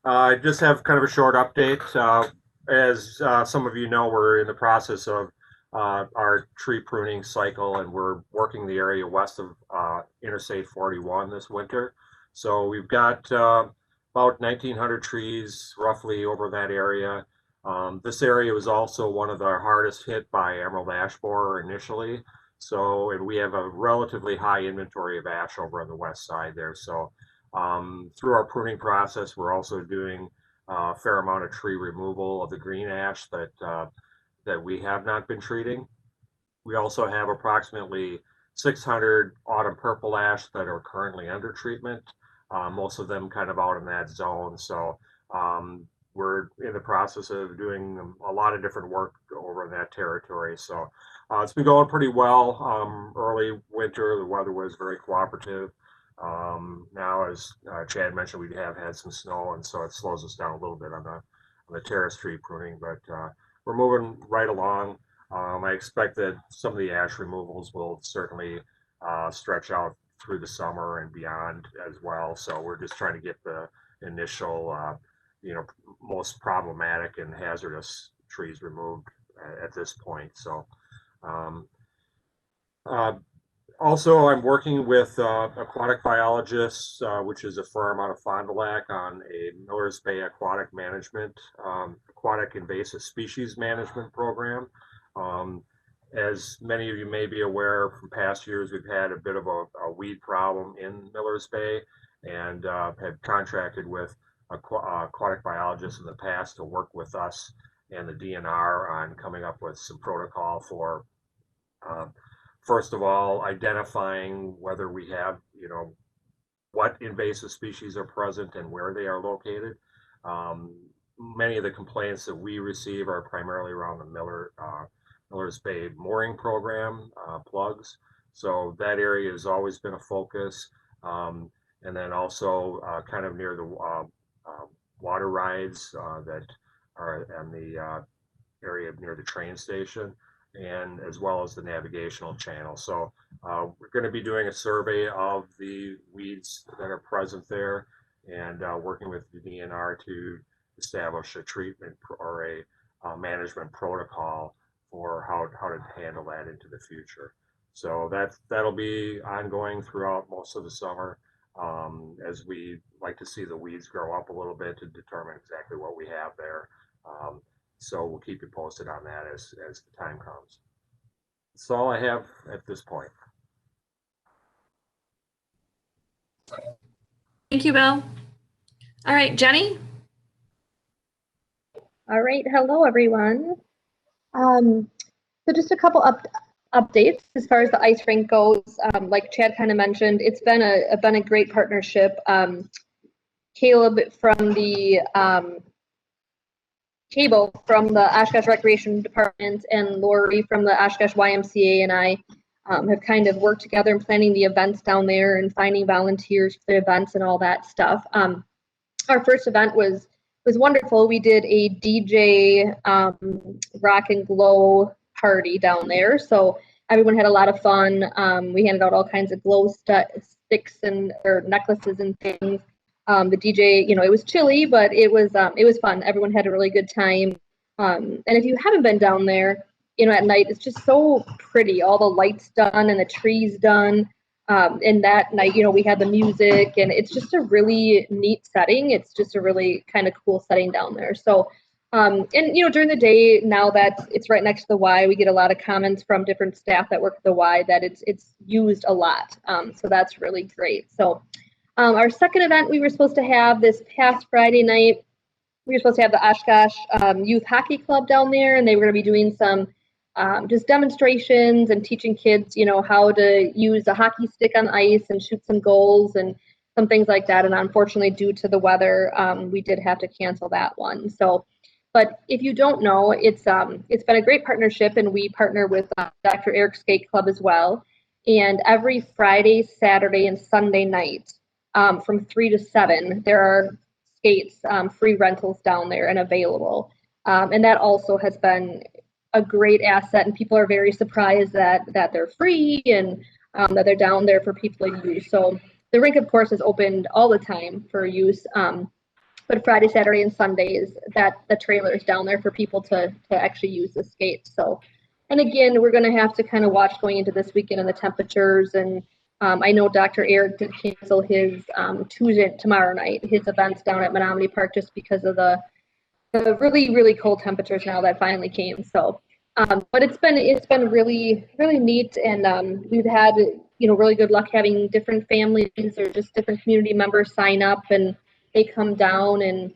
I just have kind of a short update. As some of you know, we're in the process of our tree pruning cycle, and we're working the area west of Interstate 41 this winter. So we've got about 1,900 trees roughly over that area. This area was also one of the hardest hit by emerald ash borer initially. So, and we have a relatively high inventory of ash over on the west side there. So through our pruning process, we're also doing a fair amount of tree removal of the green ash that we have not been treating. We also have approximately 600 autumn purple ash that are currently under treatment, most of them kind of out in that zone. So we're in the process of doing a lot of different work over in that territory. So it's been going pretty well. Early winter, the weather was very cooperative. Now, as Chad mentioned, we have had some snow, and so it slows us down a little bit on the terrace tree pruning, but we're moving right along. I expect that some of the ash removals will certainly stretch out through the summer and beyond as well. So we're just trying to get the initial, most problematic and hazardous trees removed at this point. So also, I'm working with aquatic biologists, which is a firm out of Fond du Lac, on a Millers Bay aquatic management, aquatic invasive species management program. As many of you may be aware from past years, we've had a bit of a weed problem in Millers Bay, and have contracted with aquatic biologists in the past to work with us and the DNR on coming up with some protocol for first of all, identifying whether we have, what invasive species are present and where they are located. Many of the complaints that we receive are primarily around the Millers Bay mooring program, plugs. So that area has always been a focus. And then also kind of near the water rides that are in the area near the train station, and as well as the navigational channel. So we're going to be doing a survey of the weeds that are present there, and working with the DNR to establish a treatment or a management protocol for how to handle that into the future. So that'll be ongoing throughout most of the summer, as we like to see the weeds grow up a little bit to determine exactly what we have there. So we'll keep you posted on that as the time comes. That's all I have at this point. Thank you, Bill. All right, Jenny. All right, hello everyone. So just a couple updates as far as the ice rink goes. Like Chad kind of mentioned, it's been a great partnership. Caleb from the Cable from the Oshkosh Recreation Department and Lori from the Oshkosh YMCA and I have kind of worked together in planning the events down there and finding volunteers for the events and all that stuff. Our first event was wonderful. We did a DJ rock and glow party down there, so everyone had a lot of fun. We handed out all kinds of glow sticks or necklaces and things. The DJ, it was chilly, but it was fun. Everyone had a really good time. And if you haven't been down there, at night, it's just so pretty. All the lights done and the trees done. And that night, we had the music, and it's just a really neat setting. It's just a really kind of cool setting down there. So, and during the day, now that it's right next to the Y, we get a lot of comments from different staff that work at the Y that it's used a lot. So that's really great. So. Our second event we were supposed to have this past Friday night we were supposed to have the Oshkosh Youth Hockey Club down there, and they were going to be doing some just demonstrations and teaching kids, how to use a hockey stick on ice and shoot some goals and some things like that. And unfortunately, due to the weather, we did have to cancel that one. So, but if you don't know, it's been a great partnership, and we partner with Dr. Eric Skate Club as well. And every Friday, Saturday, and Sunday night, from 3 to 7, there are skates, free rentals down there and available. And that also has been a great asset, and people are very surprised that they're free and that they're down there for people to use. So the rink, of course, is opened all the time for use. But Friday, Saturday, and Sundays, that the trailer is down there for people to actually use the skates. So, and again, we're going to have to kind of watch going into this weekend and the temperatures. And I know Dr. Eric did cancel his tomorrow night, his events down at Menominee Park, just because of the really, really cold temperatures now that finally came. So, but it's been really, really neat, and we've had really good luck having different families or just different community members sign up, and they come down and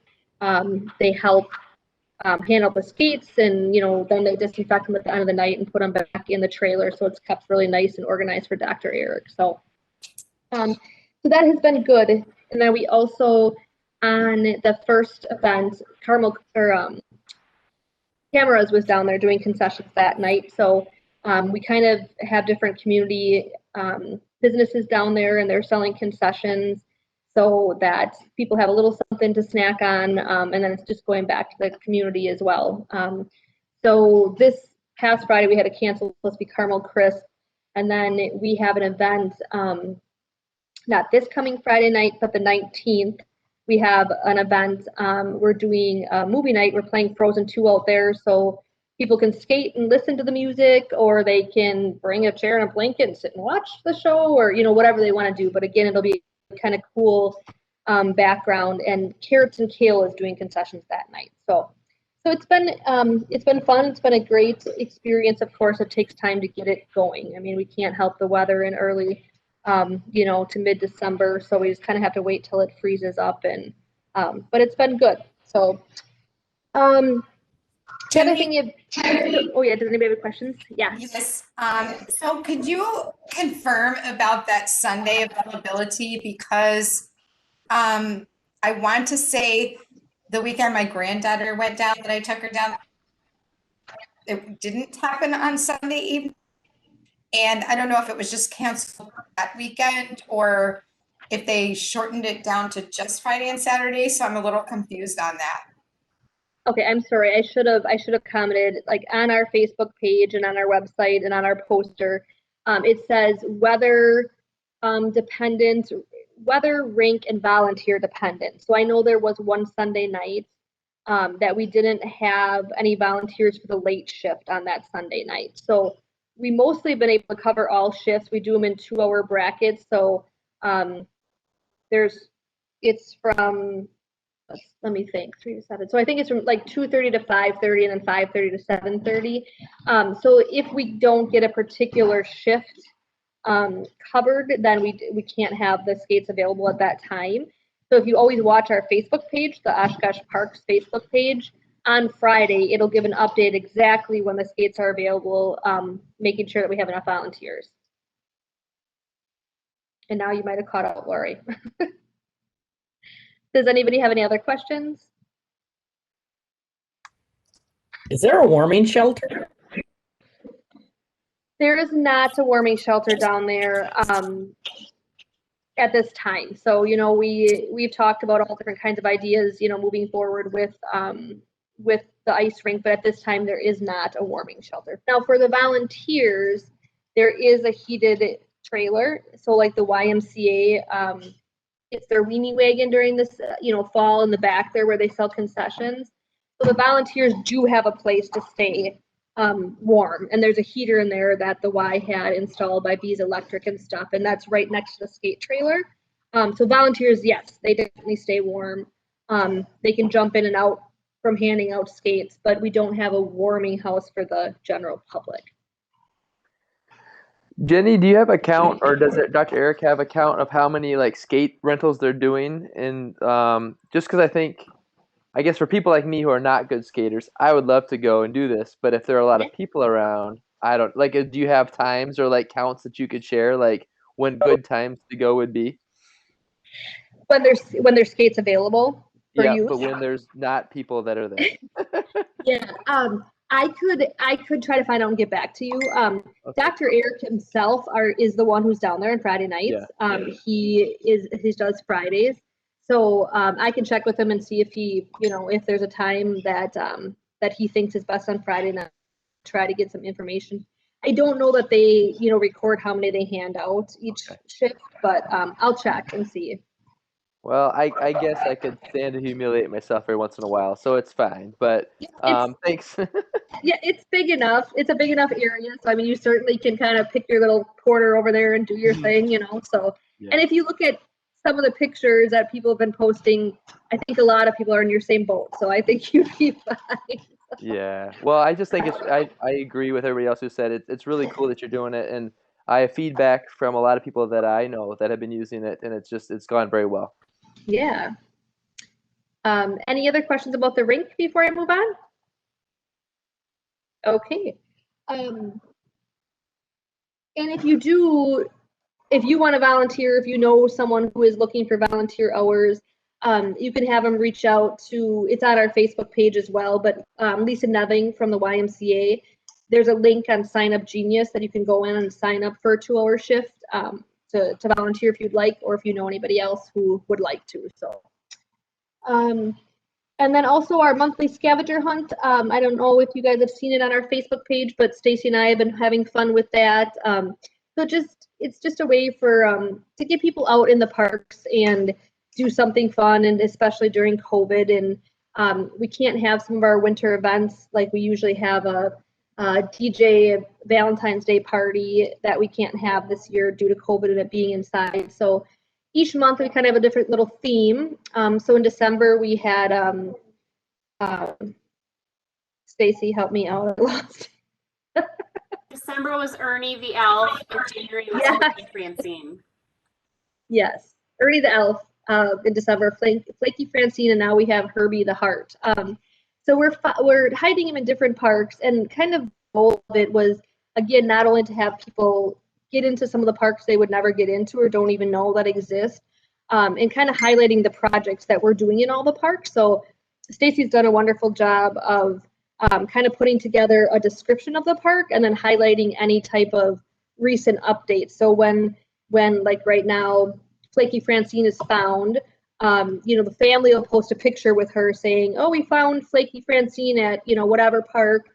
they help handle the skates, and then they disinfect them at the end of the night and put them back in the trailer, so it's kept really nice and organized for Dr. Eric. So, so that has been good. And then we also, on the first event, Cameras was down there doing concessions that night. So we kind of have different community businesses down there, and they're selling concessions so that people have a little something to snack on, and then it's just going back to the community as well. So this past Friday, we had to cancel, supposed to be Caramel Crisp, and then we have an event, not this coming Friday night, but the 19th. We have an event, we're doing a movie night, we're playing Frozen 2 out there, so people can skate and listen to the music, or they can bring a chair and a blanket and sit and watch the show, or whatever they want to do. But again, it'll be kind of cool background, and Carrots and Kale is doing concessions that night. So it's been fun. It's been a great experience. Of course, it takes time to get it going. I mean, we can't help the weather in early to mid-December, so we just kind of have to wait till it freezes up, and but it's been good. So the other thing oh yeah, does anybody have questions? Yeah. Yes. So could you confirm about that Sunday availability? Because I want to say the weekend my granddaughter went down, that I took her down, it didn't happen on Sunday evening. And I don't know if it was just canceled that weekend or if they shortened it down to just Friday and Saturday. So I'm a little confused on that. Okay, I'm sorry. I should have commented, like, on our Facebook page and on our website and on our poster. It says weather dependent, weather, rink, and volunteer dependent. So I know there was one Sunday night that we didn't have any volunteers for the late shift on that Sunday night. So we mostly have been able to cover all shifts. We do them in 2-hour brackets. So it's from, let me think, 3 to 7. So I think it's from like 2:30 to 5:30, and then 5:30 to 7:30. So if we don't get a particular shift covered, then we can't have the skates available at that time. So if you always watch our Facebook page, the Oshkosh Parks Facebook page, on Friday, it'll give an update exactly when the skates are available, making sure that we have enough volunteers. And now you might have caught up, Lori. Does anybody have any other questions? Is there a warming shelter? There is not a warming shelter down there at this time. So, we've talked about all different kinds of ideas, moving forward with the ice rink, but at this time there is not a warming shelter. Now for the volunteers, there is a heated trailer. So like the YMCA, it's their weenie wagon during this, fall in the back there where they sell concessions. So the volunteers do have a place to stay warm, and there's a heater in there that the Y had installed by Bees Electric and stuff, and that's right next to the skate trailer. So volunteers, yes, they definitely stay warm. They can jump in and out from handing out skates, but we don't have a warming house for the general public. Jenny, do you have a count, or does Dr. Eric have a count of how many like skate rentals they're doing? And just because I think I guess for people like me who are not good skaters, I would love to go and do this. But if there are a lot of people around, I don't like. Do you have times or like counts that you could share, like when good times to go would be? When there's skates available for Yeah, use. but when there's not people that are there. Yeah, I could try to find out and get back to you. Okay. Dr. Eric himself is the one who's down there on Friday nights. He does Fridays, so I can check with him and see if if there's a time that that he thinks is best on Friday night. Try to get some information. I don't know that they record how many they hand out each shift, but I'll check and see. Well, I guess I could stand to humiliate myself every once in a while, so it's fine. But thanks. Yeah, it's big enough. It's a big enough area. So, I mean, you certainly can kind of pick your little corner over there and do your thing, So, and if you look at some of the pictures that people have been posting, I think a lot of people are in your same boat. So I think you'd be fine. Yeah. Well, I just think I agree with everybody else who said it. It's really cool that you're doing it. And I have feedback from a lot of people that I know that have been using it, and it's gone very well. Yeah. Any other questions about the rink before I move on? Okay. And if you want to volunteer, if you know someone who is looking for volunteer hours, you can have them reach out to, it's on our Facebook page as well, but Lisa Neving from the YMCA, there's a link on Sign Up Genius that you can go in and sign up for a 2-hour shift to volunteer if you'd like, or if you know anybody else who would like to. So. And then also our monthly scavenger hunt. I don't know if you guys have seen it on our Facebook page, but Stacy and I have been having fun with that. So it's just a way for to get people out in the parks and do something fun, and especially during COVID. And we can't have some of our winter events like we usually have a DJ Valentine's Day party that we can't have this year due to COVID and it being inside. So each month we kind of have a different little theme. So in December we had Stacy, help me out. I lost. December was Ernie the elf, and January was Flaky Francine. Yes, Ernie the elf in December, Flaky Francine, and now we have Herbie the heart. So we're hiding him in different parks, and kind of the goal of it was, again, not only to have people get into some of the parks they would never get into or don't even know that exist, and kind of highlighting the projects that we're doing in all the parks. So Stacy's done a wonderful job of kind of putting together a description of the park and then highlighting any type of recent updates. So when like right now, Flaky Francine is found, the family will post a picture with her saying, oh, we found Flaky Francine at, whatever park.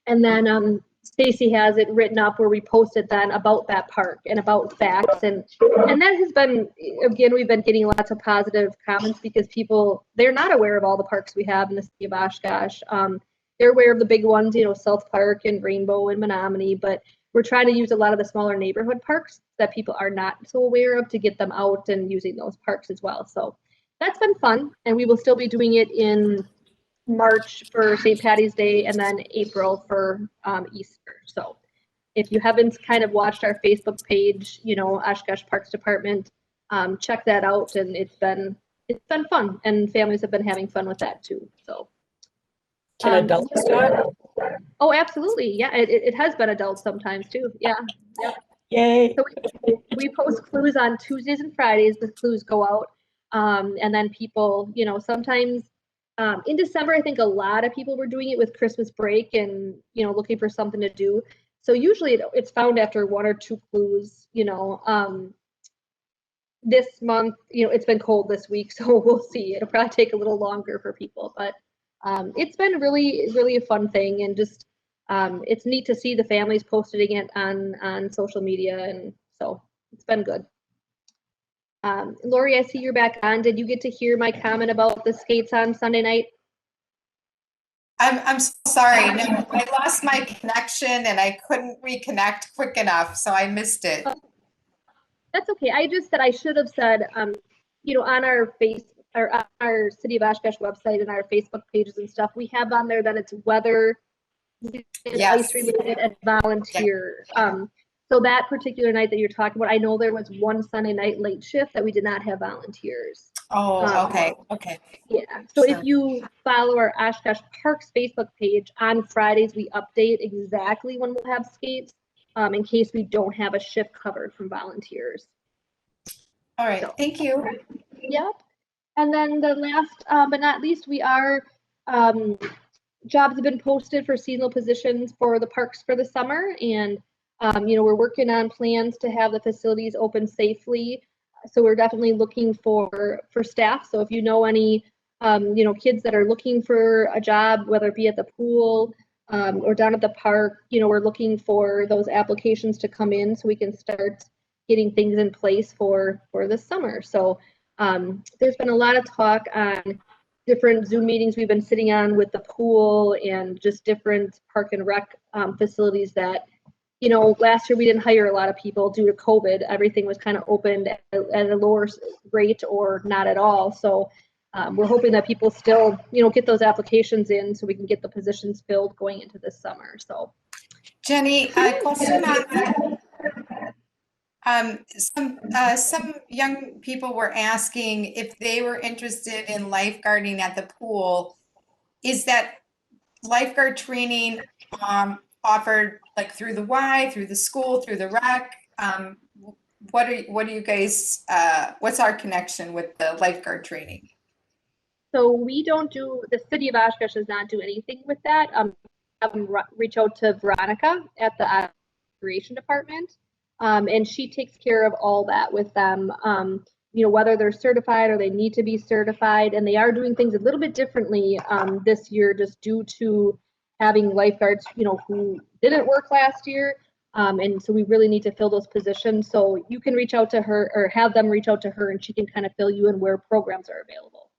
And then Stacy has it written up where we posted then about that park and about facts. And that has been, again, we've been getting lots of positive comments because they're not aware of all the parks we have in the city of Oshkosh. They're aware of the big ones, South Park and Rainbow and Menominee, but we're trying to use a lot of the smaller neighborhood parks that people are not so aware of to get them out and using those parks as well. So that's been fun, and we will still be doing it in March for St. Patty's Day and then April for Easter. So if you haven't kind of watched our Facebook page, Oshkosh Parks Department, check that out, and it's been fun, and families have been having fun with that too. So. Can adults do it? Oh, absolutely. Yeah, it has been adults sometimes too. Yeah. Yay. So we post clues on Tuesdays and Fridays. The clues go out. And then people, sometimes in December, I think a lot of people were doing it with Christmas break and, looking for something to do. So usually it's found after 1 or 2 clues, this month, it's been cold this week, so we'll see. It'll probably take a little longer for people, but it's been really, really a fun thing, and just it's neat to see the families posting it on social media, and so it's been good. Lori, I see you're back on. Did you get to hear my comment about the skates on Sunday night? I'm so sorry. No, I lost my connection and I couldn't reconnect quick enough, so I missed it. That's okay. I just said I should have said, on our on our City of Oshkosh website and our Facebook pages and stuff, we have on there that it's weather, ice related, and volunteer. So that particular night that you're talking about, I know there was one Sunday night late shift that we did not have volunteers. Oh, okay, okay. Yeah, so if So- you follow our Oshkosh Parks Facebook page, on Fridays, we update exactly when we'll have skates, in case we don't have a shift covered from volunteers. All right, So- thank you. Yep. And then the last, but not least, we are, jobs have been posted for seasonal positions for the parks for the summer. And, we're working on plans to have the facilities open safely. So we're definitely looking for staff. So if you know any, kids that are looking for a job, whether it be at the pool, or down at the park, we're looking for those applications to come in so we can start getting things in place for the summer. So there's been a lot of talk on different Zoom meetings we've been sitting on with the pool and just different park and rec facilities that, last year we didn't hire a lot of people due to COVID. Everything was kind of opened at a lower rate or not at all. So we're hoping that people still, get those applications in so we can get the positions filled going into this summer. So, Jenny, question on that. Some young people were asking if they were interested in lifeguarding at the pool. Is that lifeguard training offered like through the Y, through the school, through the rec? What do you guys, what's our connection with the lifeguard training? So we don't do, the city of Oshkosh does not do anything with that. Reach out to Veronica at the recreation department. And she takes care of all that with them, whether they're certified or they need to be certified. And they are doing things a little bit differently this year just due to having lifeguards, who didn't work last year. And so we really need to fill those positions. So you can reach out to her or have them reach out to her and she can kind of fill you in where programs are available.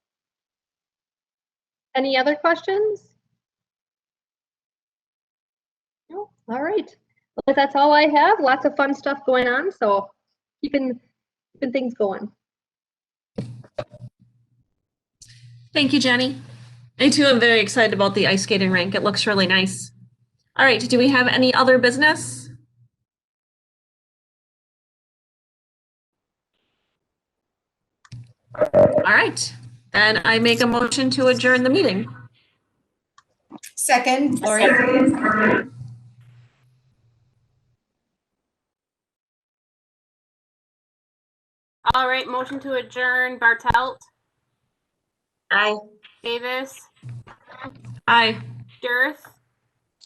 Any other questions? No? All right. Well, that's all I have. Lots of fun stuff going on. So keeping things going. Thank you, Jenny. I too am very excited about the ice skating rink. It looks really nice. All right, do we have any other business? All right, then I make a motion to adjourn the meeting. Second, Lori. All right, motion to adjourn. Bartelt, Aye. Davis, Aye. Dearth,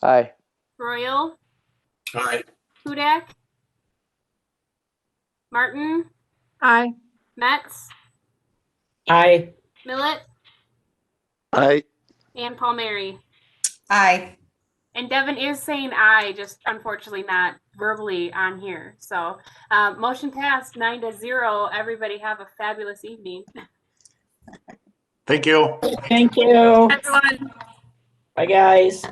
Aye. Royal, Aye. Hudak, Martin, Aye. Metz, Aye. Millet, I and Palmieri. Aye. And Devin is saying aye, just unfortunately not verbally on here. So motion passed 9-0. Everybody have a fabulous evening. Thank you. Thank you. Everyone. Bye, guys.